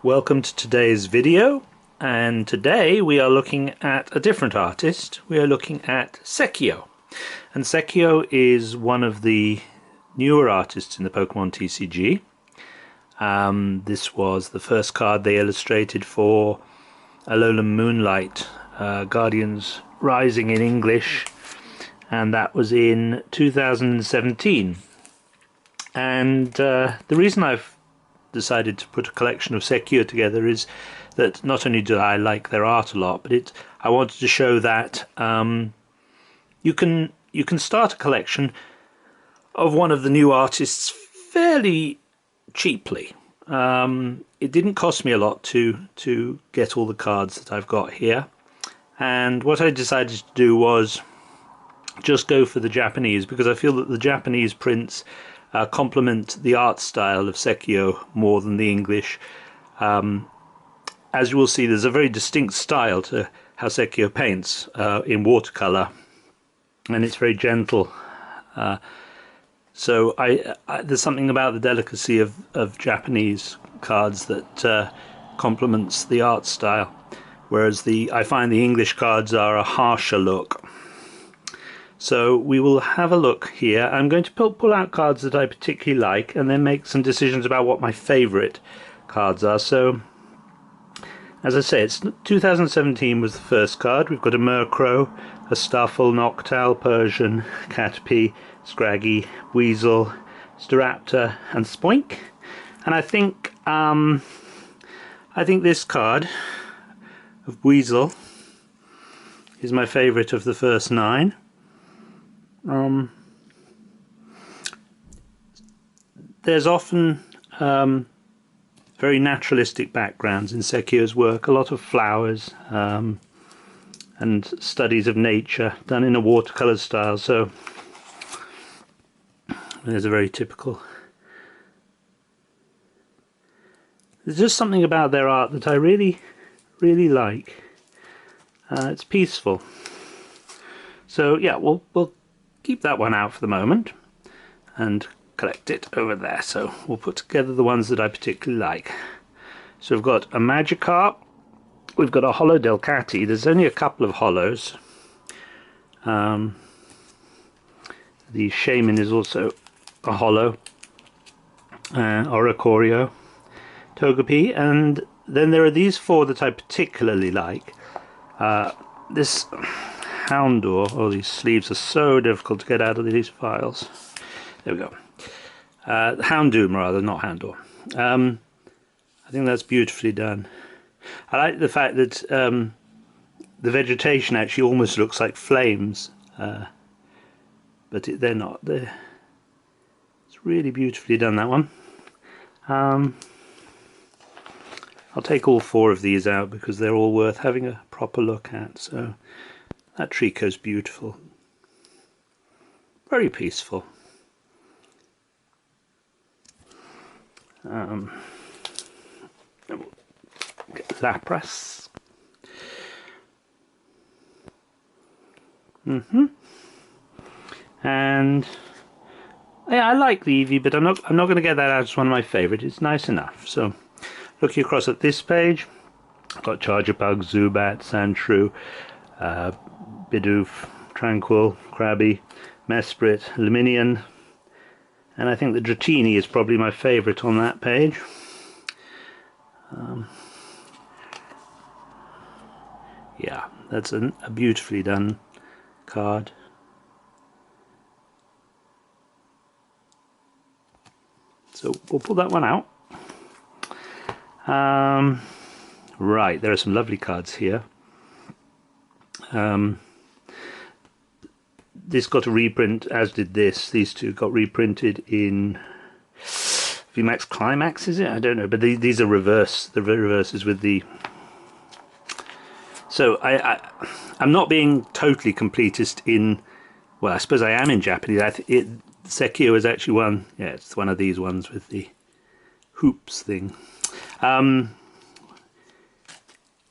Welcome to today's video, and today we are looking at a different artist. We are looking at SEKIO, and SEKIO is one of the newer artists in the Pokemon TCG. This was the first card they illustrated for Alolan Moonlight, Guardians Rising in English, and that was in 2017. And the reason I've decided to put a collection of SEKIO together is that not only do I like their art a lot, but I wanted to show that you can start a collection of one of the new artists fairly cheaply. It didn't cost me a lot to get all the cards that I've got here, and what I decided to do was just go for the Japanese, because I feel that the Japanese prints complement the art style of SEKIO more than the English. As you will see, there's a very distinct style to how SEKIO paints in watercolor, and it's very gentle. So there's something about the delicacy of Japanese cards that complements the art style, whereas I find the English cards are a harsher look. So we will have a look here. I'm going to pull out cards that I particularly like and then make some decisions about what my favourite cards are. So, as I say, it's 2017 was the first card. We've got a Murkrow, a Starfall, Noctowl, Persian, Caterpie, Scraggy, Weasel, Staraptor and Spoink. And I think this card of Weasel is my favourite of the first 9. There's often very naturalistic backgrounds in SEKIO's work, a lot of flowers and studies of nature done in a watercolor style, so there's a very typical. There's just something about their art that I really like. It's peaceful. So yeah, we'll keep that one out for the moment and collect it over there. So we'll put together the ones that I particularly like. So we've got a Magikarp, we've got a Holo Delcatty. There's only a couple of holos. The Shaman is also a holo, Oricorio, Togepi, and then there are these 4 that I particularly like. This Houndour, oh, these sleeves are so difficult to get out of these files. There we go. Houndoom, rather, not Houndour. I think that's beautifully done. I like the fact that the vegetation actually almost looks like flames, but they're not. It's really beautifully done, that one. I'll take all 4 of these out because they're all worth having a proper look at. So that Trico's beautiful, very peaceful. Lapras. And yeah, I like the Eevee, but I'm not going to get that out as one of my favourites. It's nice enough. So looking across at this page, I've got Charjabug, Zubat, Sandshrew, Bidoof, Tranquil, Krabby, Mesprit, Luminion, and I think the Dratini is probably my favourite on that page. Yeah, that's a beautifully done card. So we'll pull that one out. Right, there are some lovely cards here. This got a reprint, as did this. These 2 got reprinted in VMAX Climax, is it? I don't know, but these are reverse. The reverses with the. So I'm not being totally completist in. Well, I suppose I am in Japanese. SEKIO is actually one. Yeah, it's one of these ones with the hoops thing.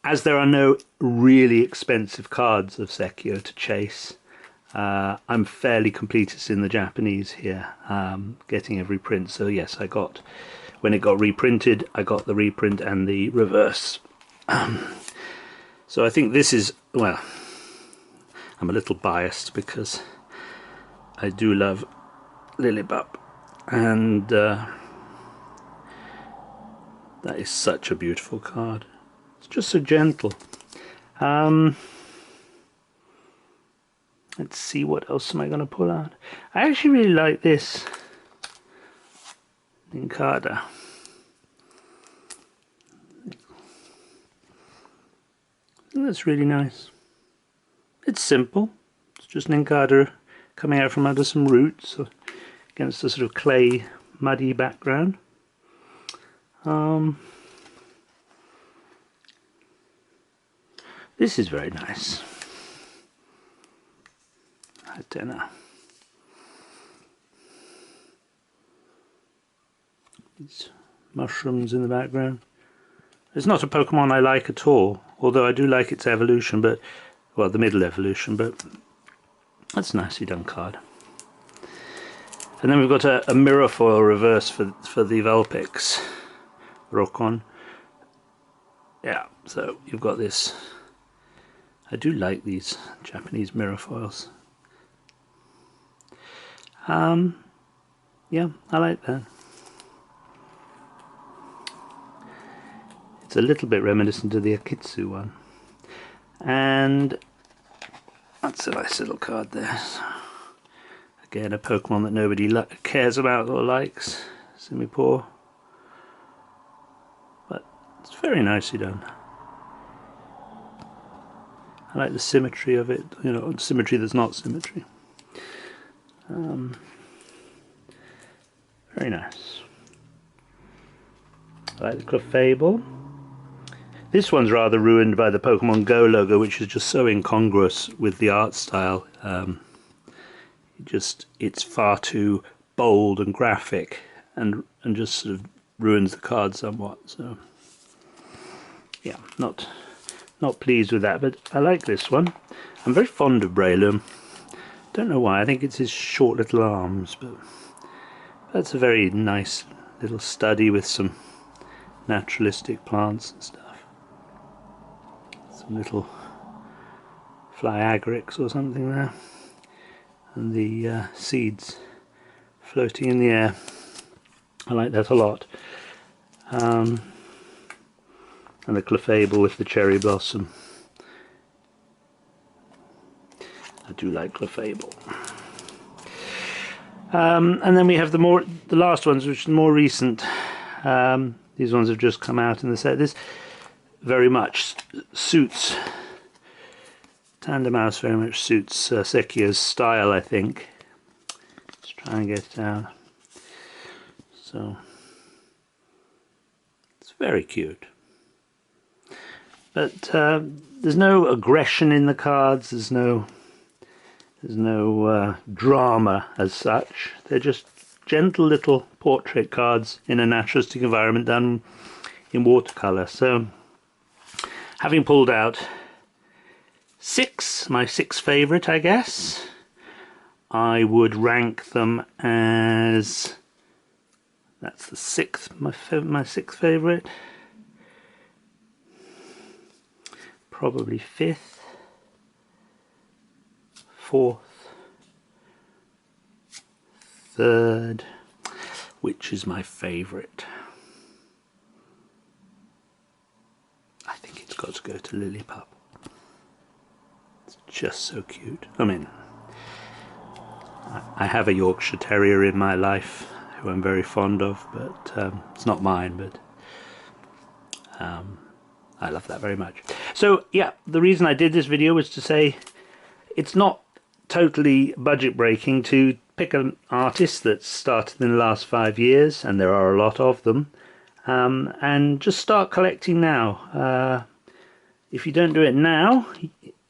As there are no really expensive cards of SEKIO to chase, I'm fairly completist in the Japanese here, getting every print. So yes, I got when it got reprinted, I got the reprint and the reverse. So I think this is, well, I'm a little biased because I do love Lillipup, and that is such a beautiful card. It's just so gentle. Let's see, what else am I going to pull out? I actually really like this Nincada. That's really nice. It's simple. It's just Nincada coming out from under some roots against a sort of clay, muddy background. This is very nice. I don't know. These mushrooms in the background. It's not a Pokemon I like at all, although I do like its evolution, but, well, the middle evolution, but that's a nicely done card. And then we've got a mirror foil reverse for the Vulpix Rokon. Yeah, so you've got this. I do like these Japanese mirror foils. Yeah, I like that. It's a little bit reminiscent of the Akitsu one. And that's a nice little card there. Again, a Pokemon that nobody cares about or likes. Simipour. But it's very nicely done. I like the symmetry of it, you know, symmetry that's not symmetry. Very nice. I like the Clefable. This one's rather ruined by the Pokemon Go logo, which is just so incongruous with the art style. It's far too bold and graphic, and just sort of ruins the card somewhat. So yeah, not pleased with that, but I like this one. I'm very fond of Breloom. Don't know why. I think it's his short little arms, but that's a very nice little study with some naturalistic plants and stuff. Some little Flyagrics or something there, and the seeds floating in the air. I like that a lot. And the Clefable with the cherry blossom. I do like Clefable. And then we have the last ones, which are more recent. These ones have just come out in the set. This very much suits Tandemaus, very much suits Sekio's style, I think. Let's try and get it out. So it's very cute. But there's no aggression in the cards. There's no drama as such. They're just gentle little portrait cards in a naturalistic environment done in watercolor. So, having pulled out my six favorite, I guess, I would rank them as, that's the sixth, my sixth favorite, probably fifth, fourth, third, which is my favorite. I think it's got to go to Lillipup. It's just so cute. I mean, I have a Yorkshire Terrier in my life who I'm very fond of, but it's not mine, but I love that very much. So yeah, the reason I did this video was to say it's not totally budget breaking to pick an artist that's started in the last 5 years, and there are a lot of them, and just start collecting now. If you don't do it now,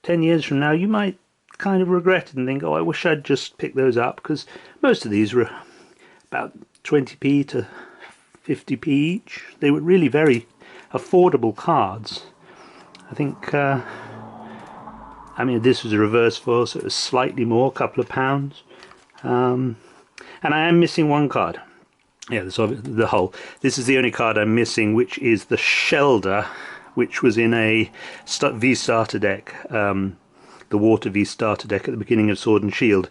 10 years from now, you might kind of regret it and think, oh, I wish I'd just picked those up, because most of these were about 20p to 50p each. They were really very affordable cards. I think, I mean, this was a reverse foil, so it was slightly more, a couple of pounds. And I am missing one card. Yeah, the whole. This is the only card I'm missing, which is the Shelder, which was in a V starter deck, the Water V starter deck at the beginning of Sword and Shield,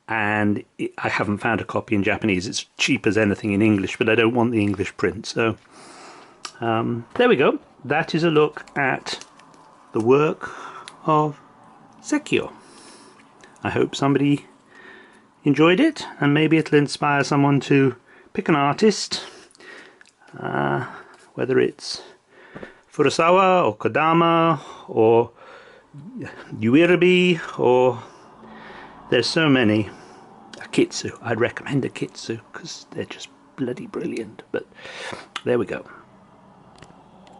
and I haven't found a copy in Japanese. It's cheap as anything in English, but I don't want the English print. So there we go. That is a look at the work of SEKIO. I hope somebody enjoyed it, and maybe it'll inspire someone to pick an artist, whether it's Furusawa or Kodama or Uirabi, or there's so many. Akitsu, I'd recommend Akitsu because they're just bloody brilliant. But there we go.